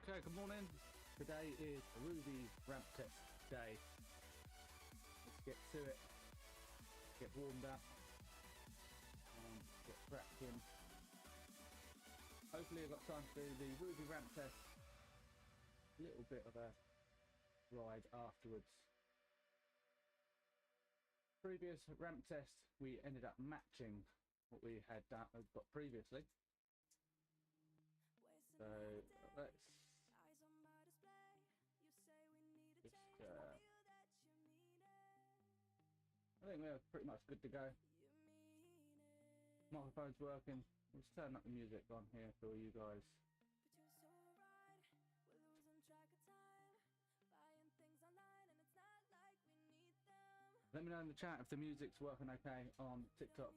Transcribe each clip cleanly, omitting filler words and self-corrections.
Okay, good morning. Today is a Rouvy ramp test day. Let's get to it. Get warmed up and get cracking. Hopefully I've got time to do the Rouvy ramp test. A little bit of a ride afterwards. Previous ramp test, we ended up matching what we had got previously. So let's just I think we're pretty much good to go. Microphone's working. Let's turn up the music on here for you guys. Let me know in the chat if the music's working okay on TikTok.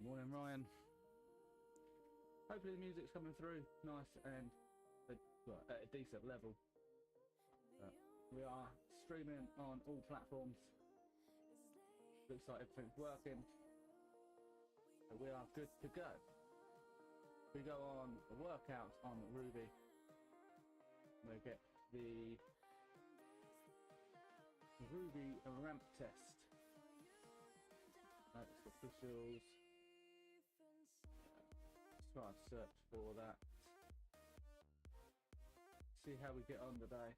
Morning, Ryan. Hopefully the music's coming through nice and at a decent level. We are streaming on all platforms. Looks like everything's working. So we are good to go. We go on a workout on Rouvy. We get the Rouvy ramp test. That's officials. Let's try and search for that. See how we get on today.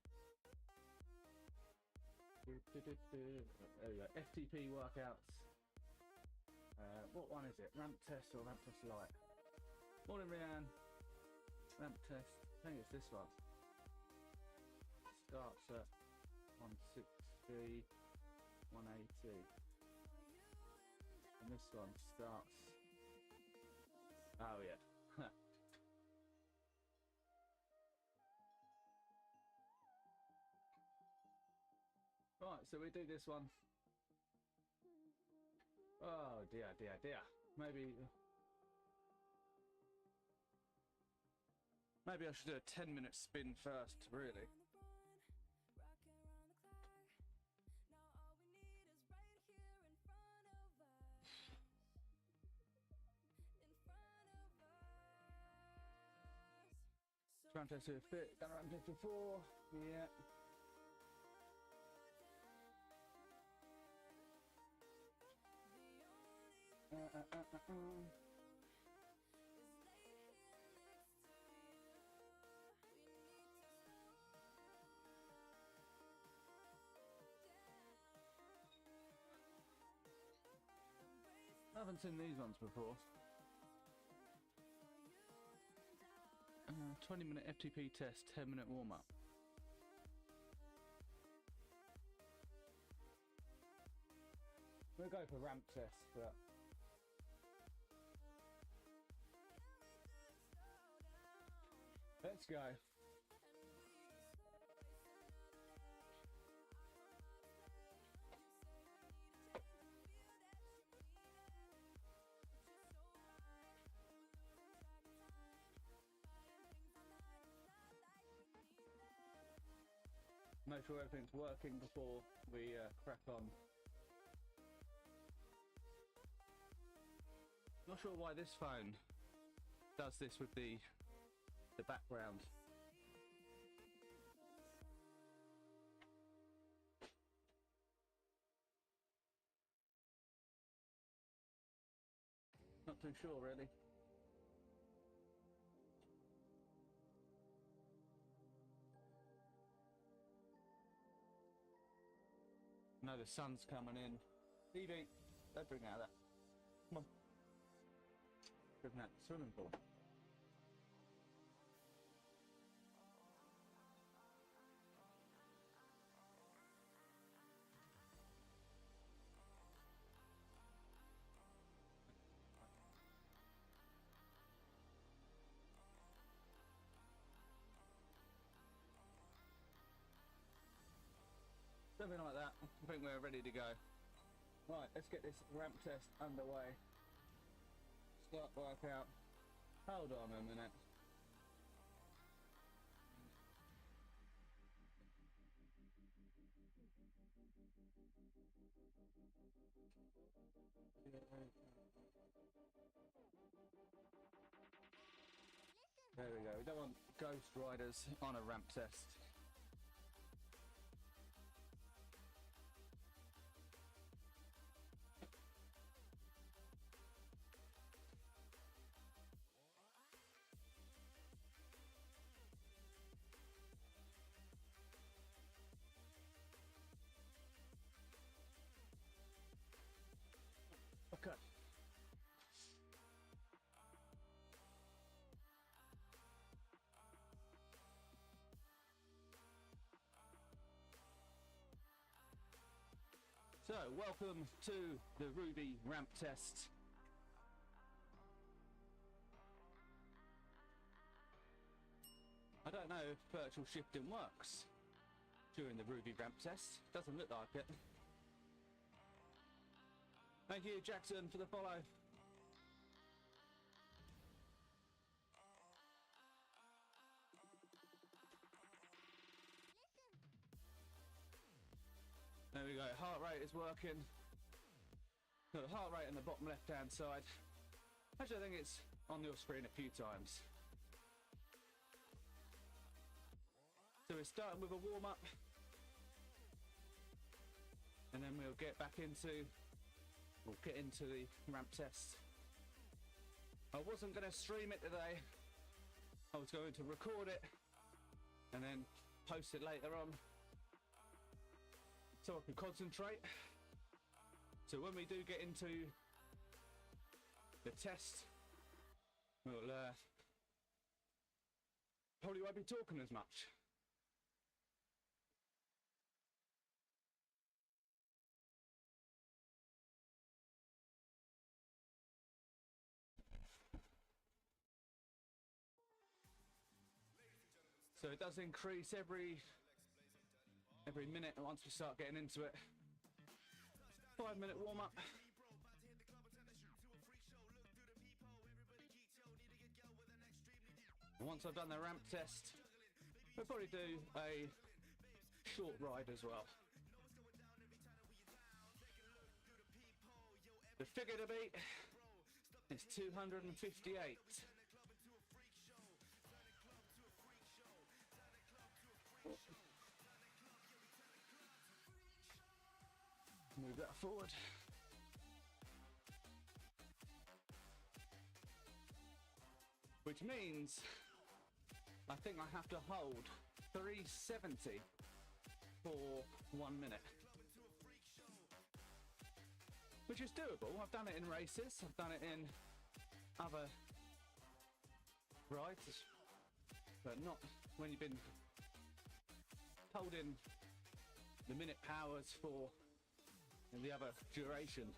There we go. FTP workouts. What one is it? Ramp test or ramp test light? Morning, Rianne. Ramp test. I think it's this one. Starts at 160, 180. And this one starts. Oh yeah. Right, so we do this one. Oh dear, dear, dear. Maybe I should do a 10-minute spin first, really. Ramp test to fit, done ramp test before, yeah. I haven't seen these ones before. 20-minute FTP test, 10-minute warm-up. We'll go for ramp test, but let's go. Make sure everything's working before we crack on. Not sure why this phone does this with the background. Not too sure, really. No, the sun's coming in. Evie, don't bring out that. Come on. Bring out the swimming pool. Something like that. I think we're ready to go. Right, let's get this ramp test underway. Start workout. Hold on a minute. There we go. We don't want ghost riders on a ramp test. Okay. So, welcome to the Rouvy ramp test. I don't know if virtual shifting works during the Rouvy ramp test. Doesn't look like it. Thank you, Jackson, for the follow. There we go, heart rate is working. Got the heart rate on the bottom left hand side. Actually, I think it's on your screen a few times. So we're starting with a warm up. And then we'll get into the ramp test. I wasn't going to stream it today. I was going to record it and then post it later on, so I can concentrate. So when we do get into the test, we'll probably won't be talking as much. So it does increase every minute once we start getting into it. 5-minute warm up. And once I've done the ramp test, we'll probably do a short ride as well. The figure to beat is 258. Move that forward. Which means I think I have to hold 370 for 1 minute. Which is doable. I've done it in races, I've done it in other rides, but not when you've been holding the minute powers for the other duration.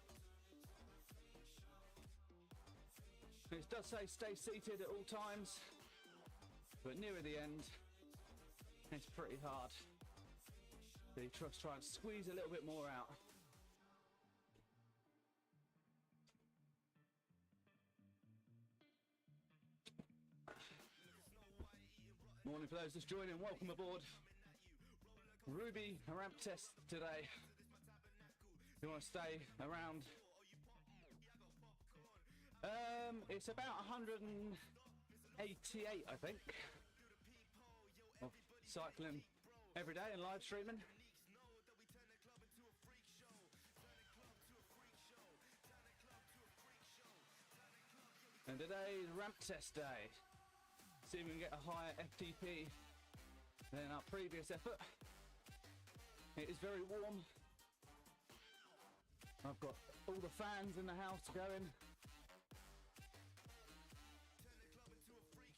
It does say stay seated at all times, but nearer the end, it's pretty hard. So you try and squeeze a little bit more out. Morning for those just joining, welcome aboard. Rouvy ramp test today. If you want to stay around, it's about 188, I think, of cycling every day and live streaming. And today is ramp test day. See if we can get a higher FTP than our previous effort. It is very warm. I've got all the fans in the house going.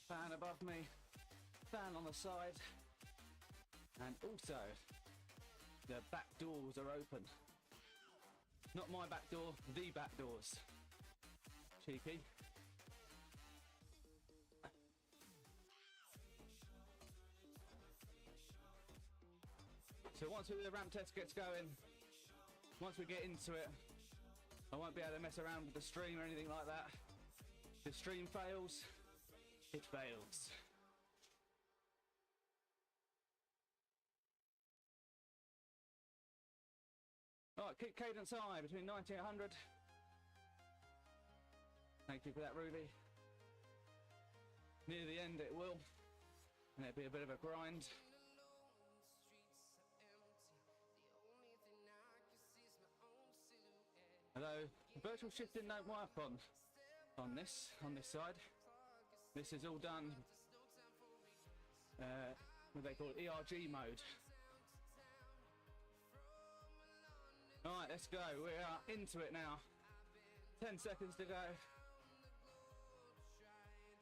Fan above me, fan on the side, and also the back doors are open. Not my back door, the back doors. Cheeky. So once the ramp test gets going, once we get into it, I won't be able to mess around with the stream or anything like that. If the stream fails, it fails. Alright, keep cadence high between 90 and 100. Thank you for that, Rouvy. Near the end it will, and it'll be a bit of a grind. Although the virtual shifting don't work on this side. This is all done what they call ERG mode. Alright, let's go. We are into it now. 10 seconds to go.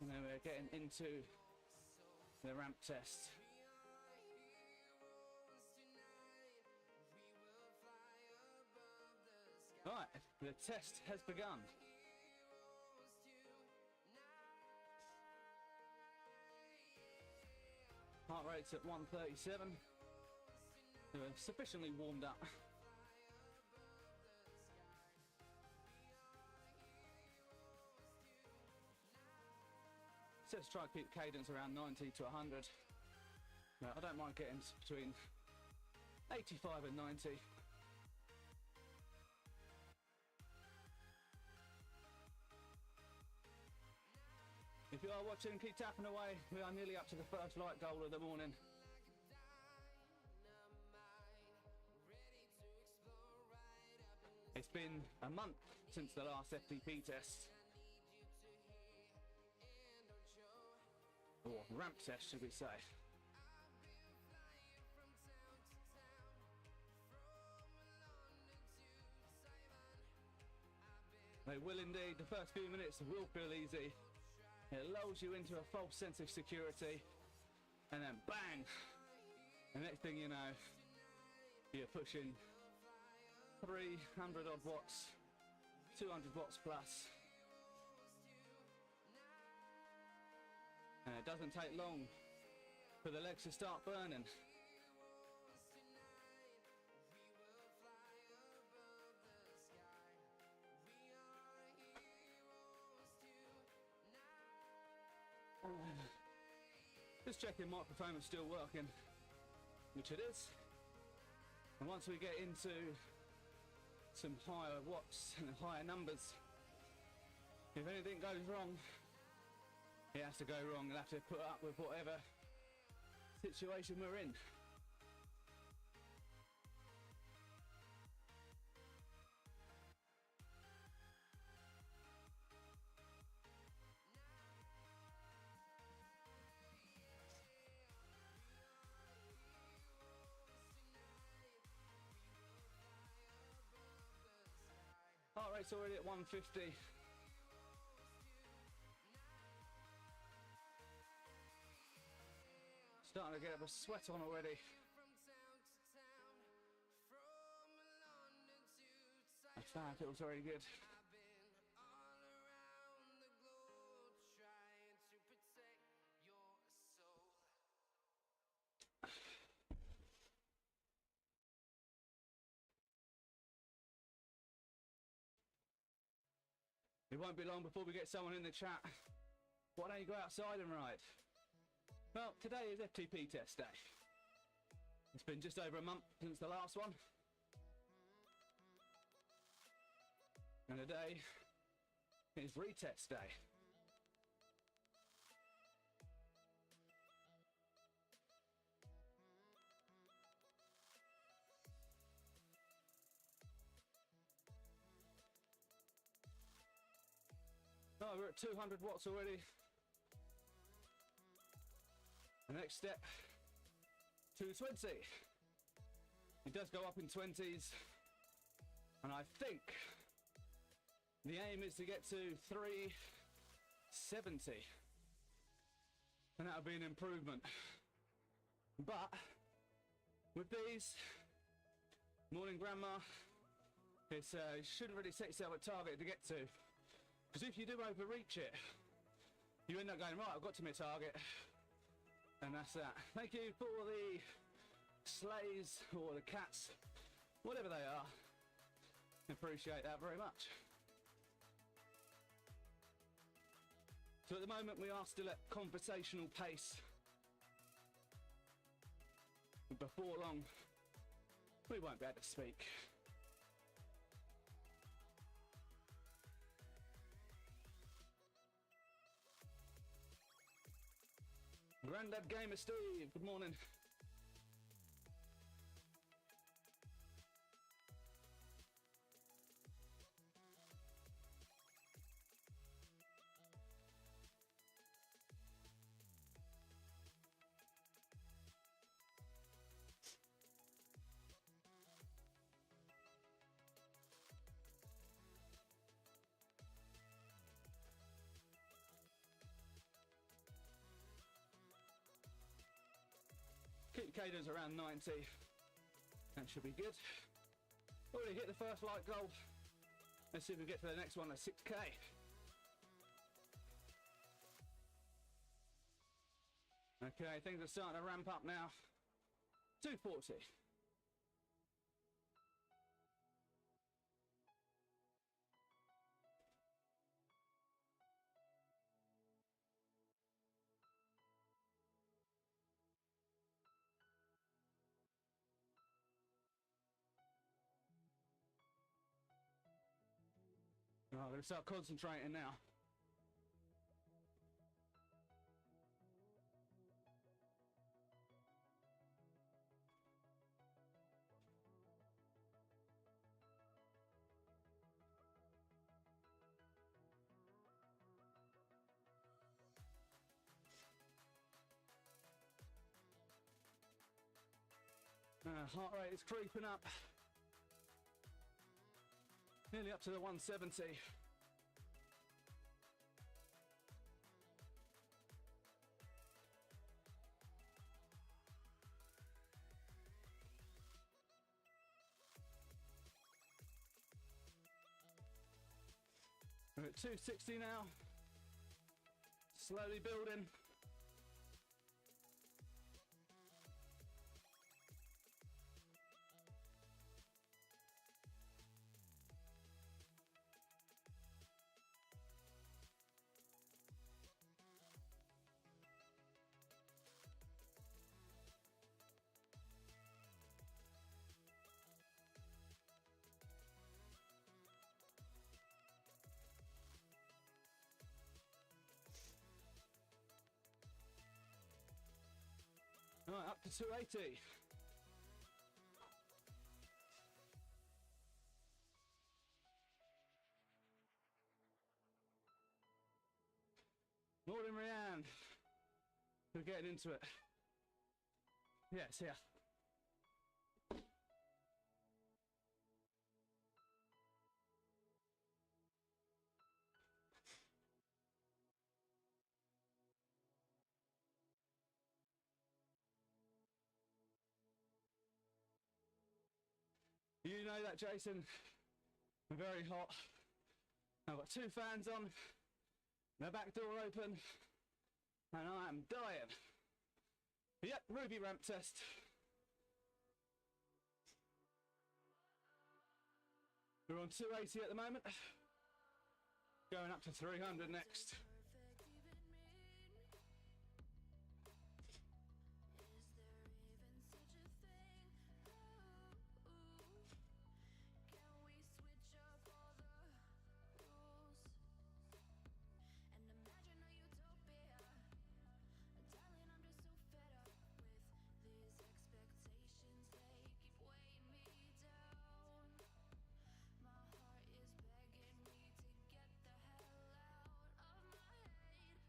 And then we're getting into the ramp test. Right, the test has begun. Heart rate's at 137. We're sufficiently warmed up. So let's try to keep cadence around 90 to 100. No, I don't mind getting between 85 and 90. If you are watching, keep tapping away. We are nearly up to the first light goal of the morning. It's been a month since the last FTP test. Or ramp test, should we say. They will indeed. The first few minutes will feel easy. It lulls you into a false sense of security, and then bang! The next thing you know, you're pushing 300 odd watts, 200 watts plus. And it doesn't take long for the legs to start burning. Just checking microphone is still working, which it is. And once we get into some higher watts and higher numbers, if anything goes wrong, it has to go wrong. You'll have to put up with whatever situation we're in. Heart rate's already at 150. Starting to get a bit of sweat on already. That feels very good. It won't be long before we get someone in the chat. Why don't you go outside and ride? Well, today is FTP test day. It's been just over a month since the last one. And today is retest day. Oh, we're at 200 watts already. The next step, 220. It does go up in 20s. And I think the aim is to get to 370. And that'll be an improvement. But with these, morning grandma, you shouldn't really set yourself a target to get to. Because if you do overreach it, you end up going, right, I've got to my target. And that's that. Thank you for the sleighs or the cats, whatever they are. Appreciate that very much. So at the moment we are still at conversational pace. But before long, we won't be able to speak. Grandad Gamer Steve, good morning. Keep cadence around 90. That should be good. Already hit the first light goal. Let's see if we get to the next one at 6K. Okay, things are starting to ramp up now. 240. Oh, I'm going to start concentrating now. Heart rate is creeping up. Nearly up to the 170. We're at 260 now. Slowly building. All right, up to 280. Morning, Rianne. We're getting into it. Yes, yeah. You know that, Jason. I'm very hot. I've got 2 fans on, the back door open, and I am dying. Yep, Rouvy ramp test. We're on 280 at the moment. Going up to 300 next.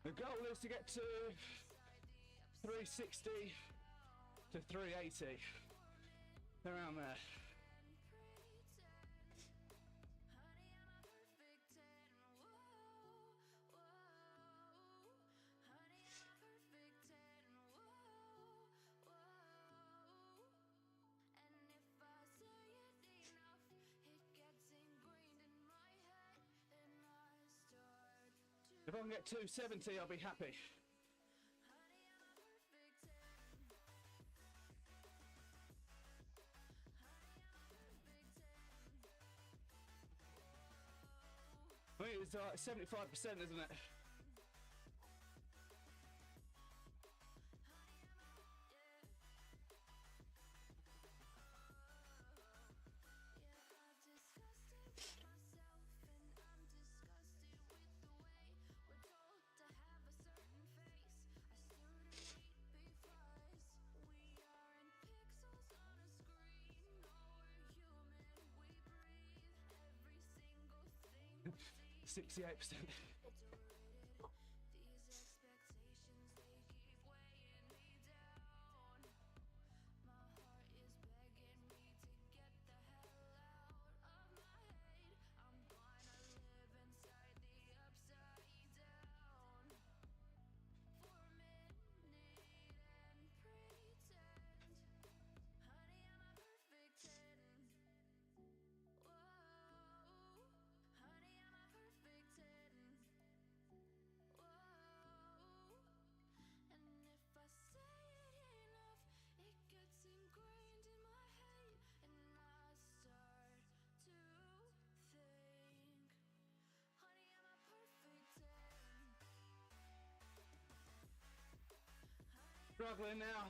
The goal is to get to 360 to 380, around there. If I can get 270, I'll be happy. I think it's like 75%, isn't it? 68%. Struggling now.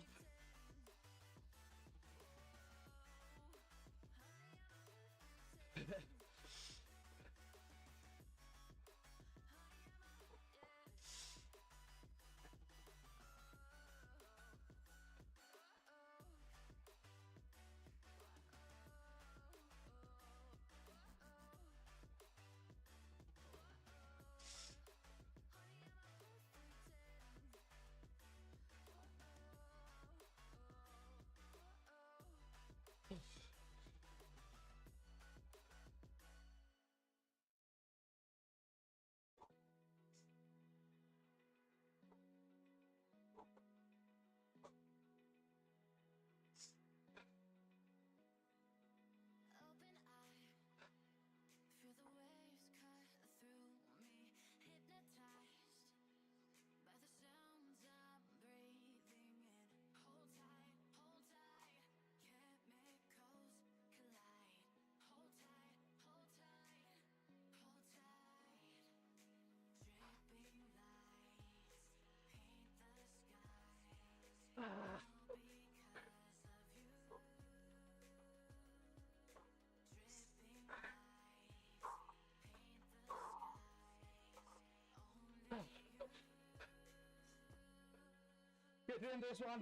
Get to the end of this one.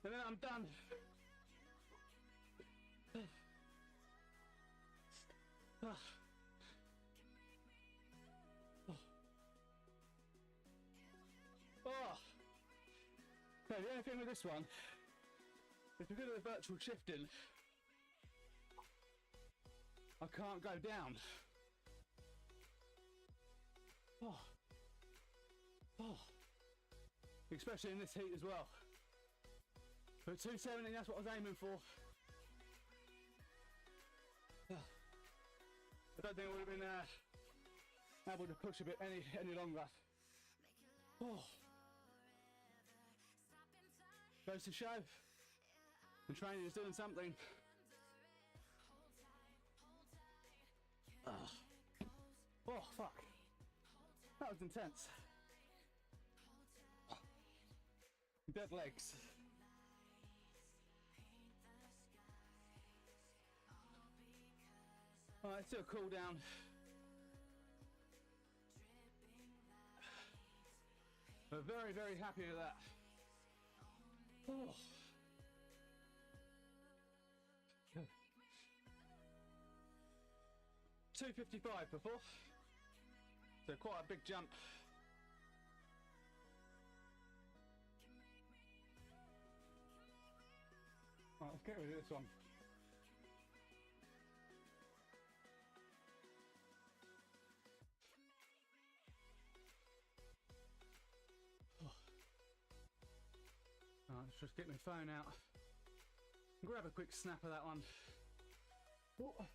And then I'm done. Okay, the only thing with this one is because of the virtual shifting, I can't go down. Especially in this heat as well. But 270, that's what I was aiming for. I don't think I would have been able to push a bit any longer. Goes to show, the training is doing something. Oh fuck, that was intense. Dead legs. All right, let's do a cool down. We're very, very happy with that. 255 before, so quite a big jump. Right, let's get rid of this one. Right, let's just get my phone out. Grab a quick snap of that one. Oh.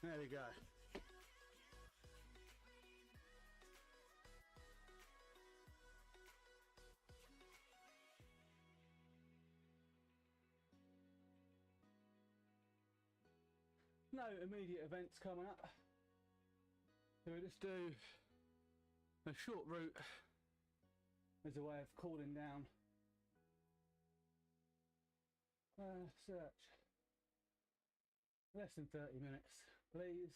There we go. No immediate events coming up, so we'll just do a short route as a way of cooling down. Search less than 30 minutes, please.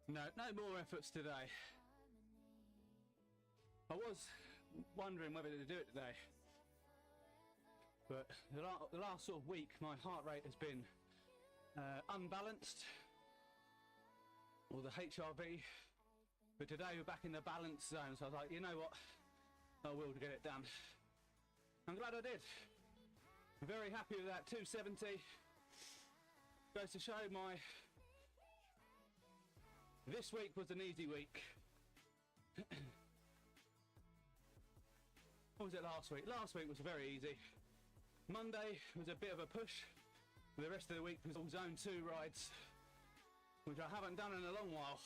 No more efforts today. I was wondering whether to do it today, but the last sort of week my heart rate has been unbalanced, or the HRV, but today we're back in the balance zone, so I was like, you know what, I will get it done. I'm glad I did. I'm very happy with that 270. Goes to show this week was an easy week. What was it last week? Last week was very easy. Monday was a bit of a push. The rest of the week was all zone 2 rides, which I haven't done in a long while.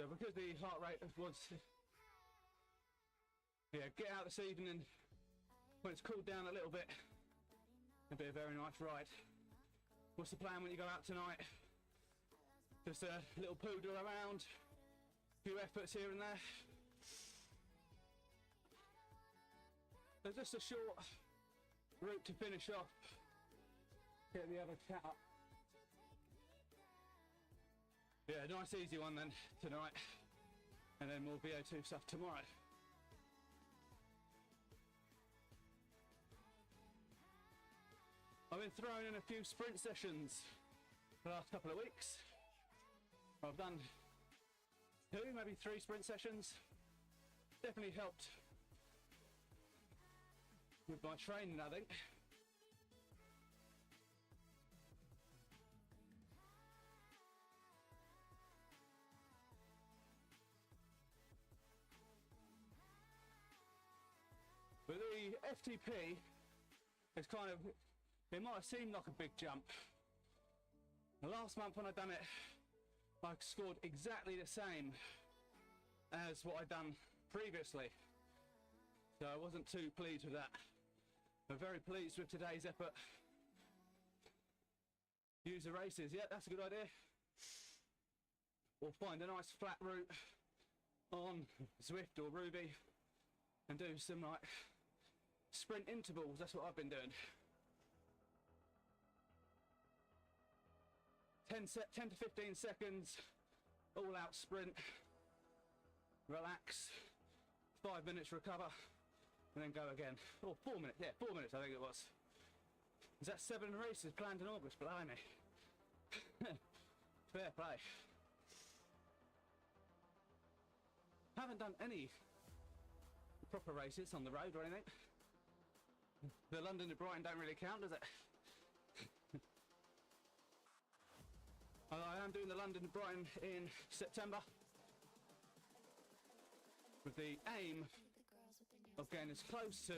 So because the heart rate was, get out this evening when it's cooled down a little bit. It'll be a very nice ride. What's the plan when you go out tonight? Just a little poodle around, a few efforts here and there. There's just a short route to finish off. Get the other chat up. Yeah, nice easy one then tonight, and then more VO2 stuff tomorrow. I've been throwing in a few sprint sessions the last couple of weeks. I've done 2, maybe 3 sprint sessions. Definitely helped with my training, I think. But the FTP is kind of, it might have seemed like a big jump. The last month when I done it, I scored exactly the same as what I'd done previously. So I wasn't too pleased with that. I'm very pleased with today's effort. Use the races, yeah, that's a good idea. Or find a nice flat route on Zwift or Rouvy and do some like sprint intervals. That's what I've been doing. 10 to 15 seconds, all out sprint, relax, 5 minutes recover, and then go again. Or 4 minutes, yeah, 4 minutes I think it was. Is that 7 races planned in August? Blimey. Fair play. Haven't done any proper races on the road or anything. The London to Brighton don't really count, does it? I am doing the London to Brighton in September with the aim of getting as close to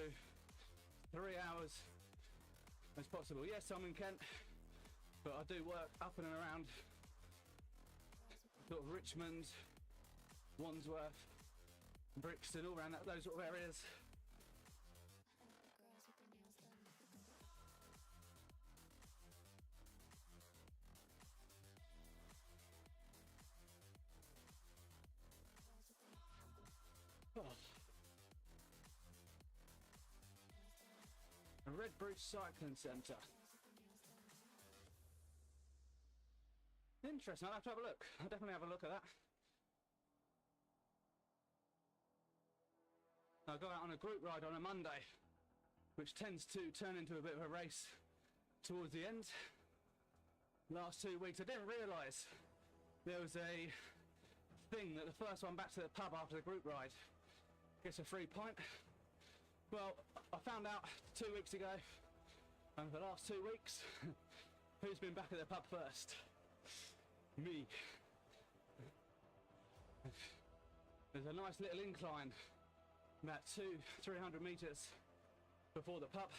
3 hours as possible. Yes, I'm in Kent, but I do work up and around sort of Richmond, Wandsworth, Brixton, all around those sort of areas. Oh. A Redbridge Cycling Centre. Interesting, I'll have to have a look. I'll definitely have a look at that. I'll go out on a group ride on a Monday, which tends to turn into a bit of a race towards the end. Last 2 weeks, I didn't realise there was a thing that the first one back to the pub after the group ride gets a free pint. Well, I found out 2 weeks ago, and for the last 2 weeks, who's been back at the pub first? Me. There's a nice little incline, about 300 metres before the pub.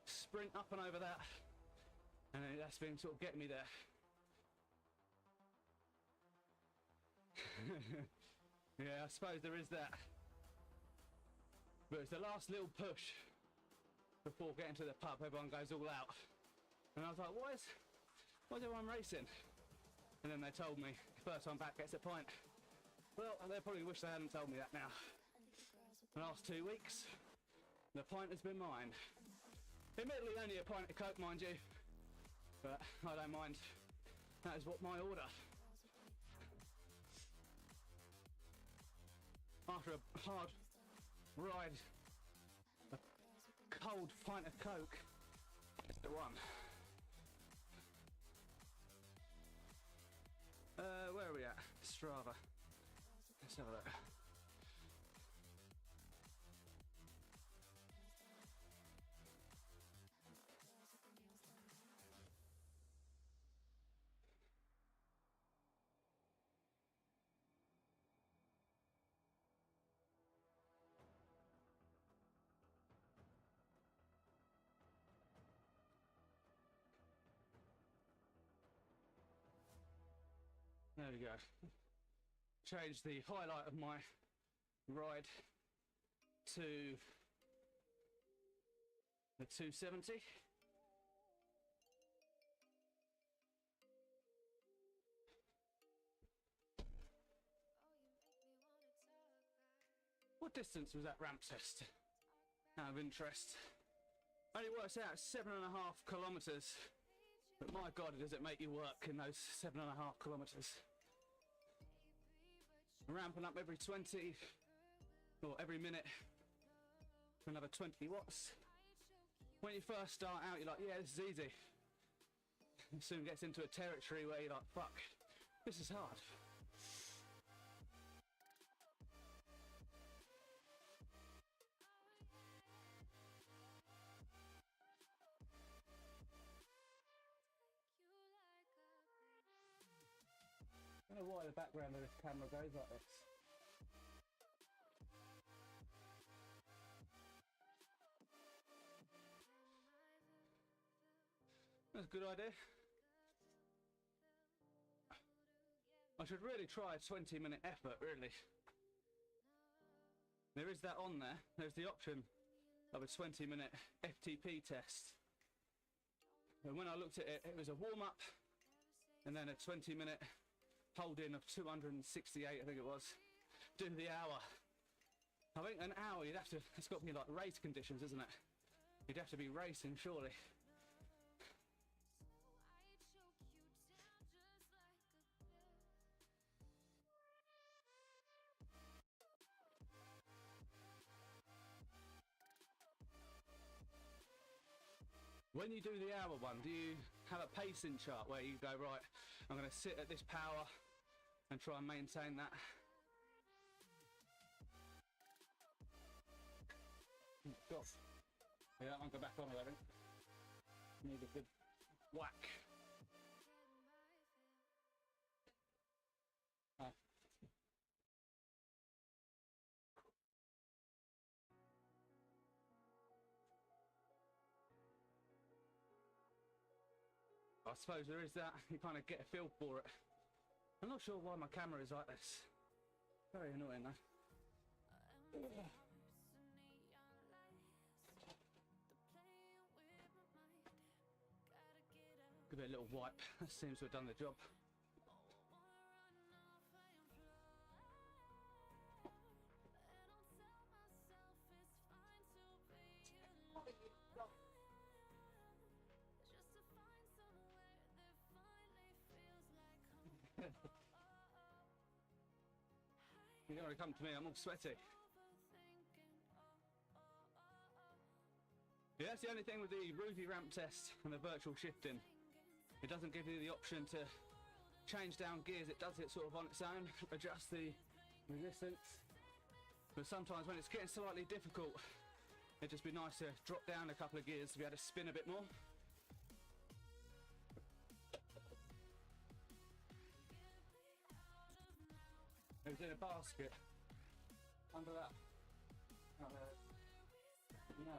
Sprint up and over that, and then that's been sort of getting me there. Yeah, I suppose there is that. But it's the last little push before getting to the pub. Everyone goes all out. And I was like, why is everyone racing? And then they told me, first one back gets a pint. Well, they probably wish they hadn't told me that now. The last 2 weeks, the pint has been mine. Admittedly only a pint of Coke, mind you. but I don't mind. That is what my order. After a hard ride, a cold pint of Coke, it's the one. Where are we at? Strava. Let's have a look. There we go. Change the highlight of my ride to the 270. What distance was that ramp test? Out of interest. Only works out 7.5 kilometres. But my God, does it make you work in those 7.5 kilometres. Ramping up every 20 or every minute for another 20 watts. When you first start out, you're like, yeah, this is easy. And soon gets into a territory where you're like, fuck, this is hard. I don't know why the background of this camera goes like this. That's a good idea. I should really try a 20-minute effort, really. There is that on there. There's the option of a 20-minute FTP test. And when I looked at it, it was a warm-up and then a 20-minute hold-in of 268, I think it was. Do the hour. I think an hour, it's got to be like race conditions, isn't it? You'd have to be racing, surely. When you do the hour one, do you have a pacing chart where you go, right, I'm going to sit at this power and try and maintain that? God. Yeah, I'll go back on it, I think. Need a good whack. I suppose there is that, you kind of get a feel for it. I'm not sure why my camera is like this. Very annoying though. Give it a little wipe, that seems to have done the job. You don't want to come to me, I'm all sweaty. Yeah, that's the only thing with the Rouvy ramp test and the virtual shifting. It doesn't give you the option to change down gears, it does it sort of on its own, adjust the resistance. But sometimes when it's getting slightly difficult, it'd just be nice to drop down a couple of gears to be able to spin a bit more. It was in a basket under that. No.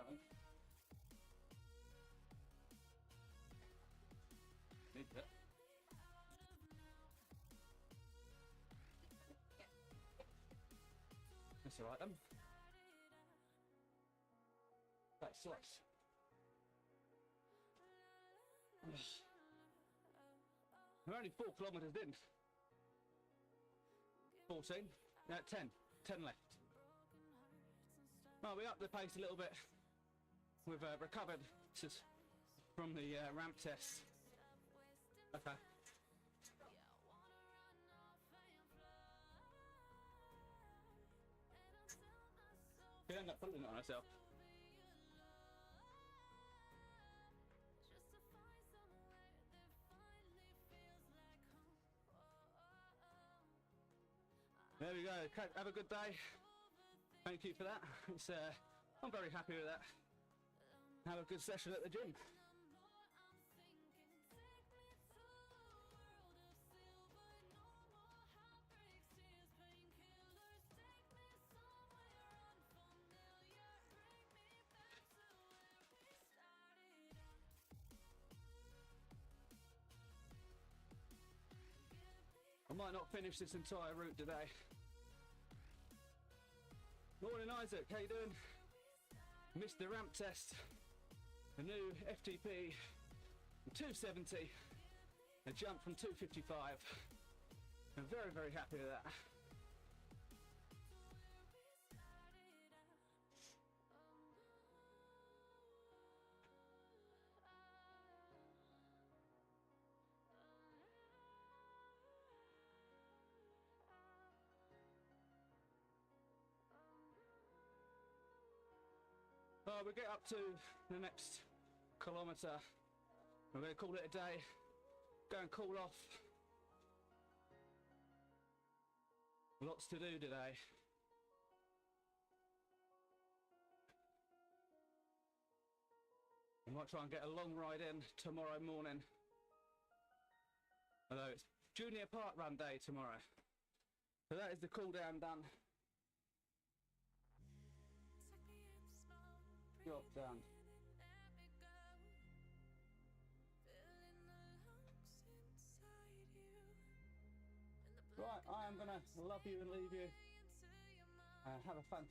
Need it. That's alright then. That sucks. We're only 4 kilometres in. 14, 10 left. Well, we upped the pace a little bit. We've recovered from the ramp test Okay. Could end up putting it on herself. There we go. Have a good day. Thank you for that. It's, I'm very happy with that. Have a good session at the gym. I might not finish this entire route today. Morning Isaac, how you doing? Missed the ramp test. The new FTP 270. A jump from 255. I'm very, very happy with that. We get up to the next kilometre. We're going to call it a day. Go and cool off. Lots to do today. I might try and get a long ride in tomorrow morning. Although it's junior park run day tomorrow. So that is the cool down done. Job done. Right, I am going to love you and leave you. Have a fantastic